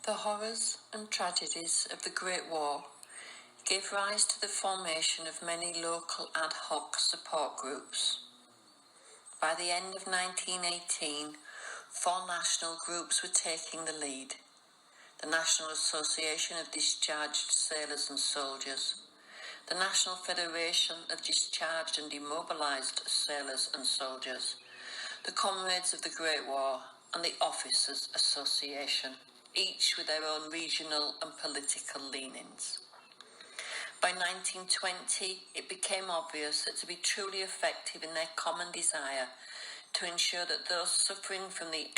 The horrors and tragedies of the Great War gave rise to the formation of many local ad hoc support groups. By the end of 1918, 4 national groups were taking the lead: the National Association of Discharged Sailors and Soldiers, the National Federation of Discharged and Demobilised Sailors and Soldiers, the Comrades of the Great War, and the Officers' Association, each with their own regional and political leanings. By 1920, it became obvious that to be truly effective in their common desire to ensure that those suffering from the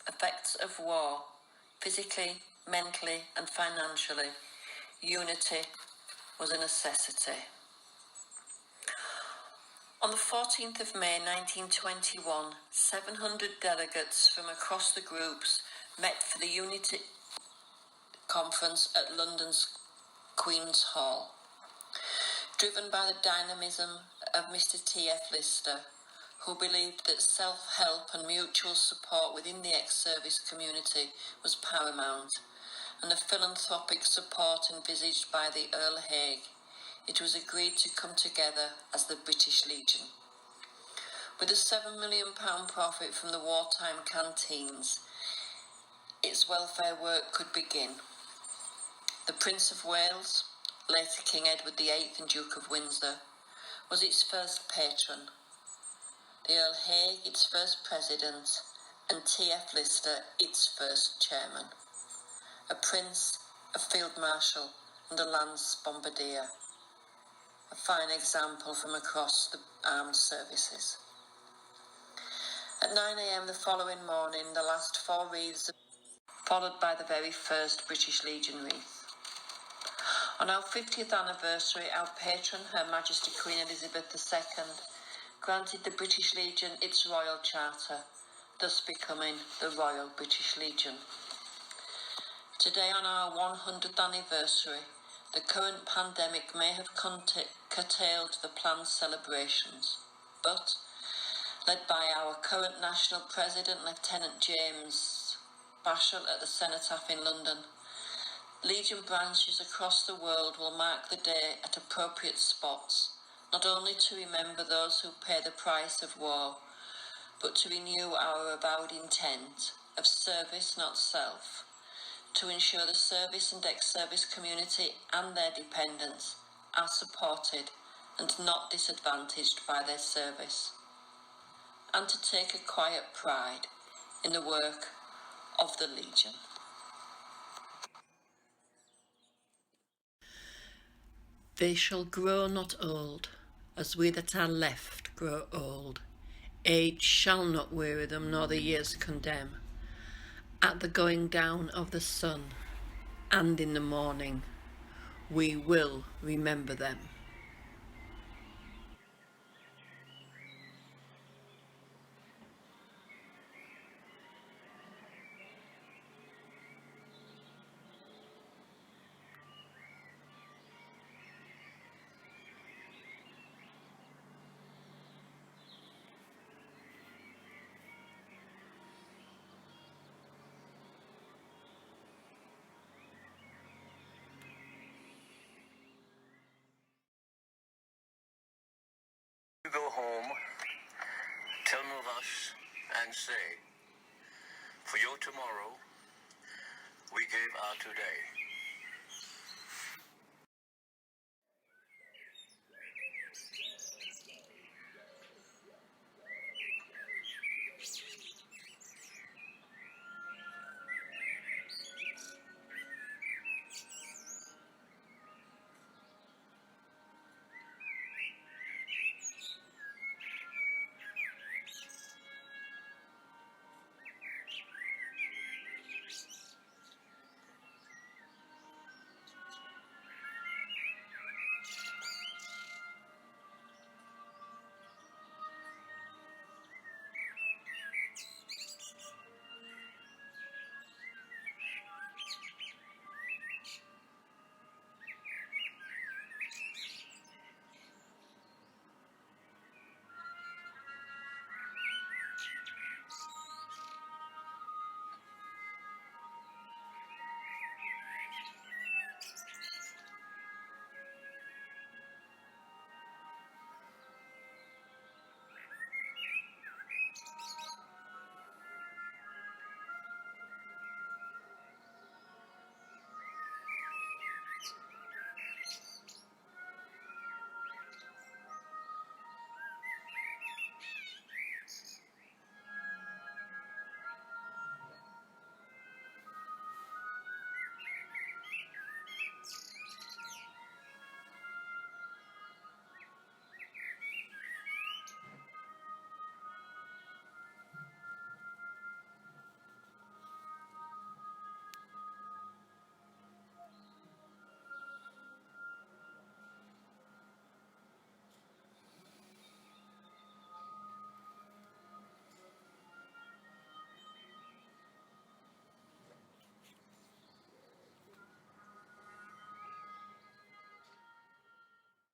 effects of war, physically, mentally and financially, unity was a necessity. On the 14th of May 1921, 700 delegates from across the groups met for the Unity Conference at London's Queen's Hall. Driven by the dynamism of Mr. T.F. Lister, who believed that self-help and mutual support within the ex-service community was paramount, and the philanthropic support envisaged by the Earl Haig, it was agreed to come together as the British Legion. With a £7 million profit from the wartime canteens, its welfare work could begin. The Prince of Wales, later King Edward VIII and Duke of Windsor, was its first patron, the Earl Haig its first president, and T.F. Lister its first chairman. A prince, a field marshal and a lance bombardier. A fine example from across the armed services. At 9 a.m. the following morning, the last 4 wreaths, followed by the very first British Legion wreath. On our 50th anniversary, our patron, Her Majesty Queen Elizabeth II, granted the British Legion its Royal Charter, thus becoming the Royal British Legion. Today, on our 100th anniversary, the current pandemic may have curtailed the planned celebrations, but, led by our current National President, Lieutenant James Bashall at the Cenotaph in London, Legion branches across the world will mark the day at appropriate spots, not only to remember those who pay the price of war, but to renew our avowed intent of service, not self, to ensure the service and ex-service community and their dependents are supported and not disadvantaged by their service, and to take a quiet pride in the work of the Legion. They shall grow not old, as we that are left grow old. Age shall not weary them, nor the years condemn. At the going down of the sun, and in the morning, we will remember them. Go home, tell of us, and say, for your tomorrow, we gave our today.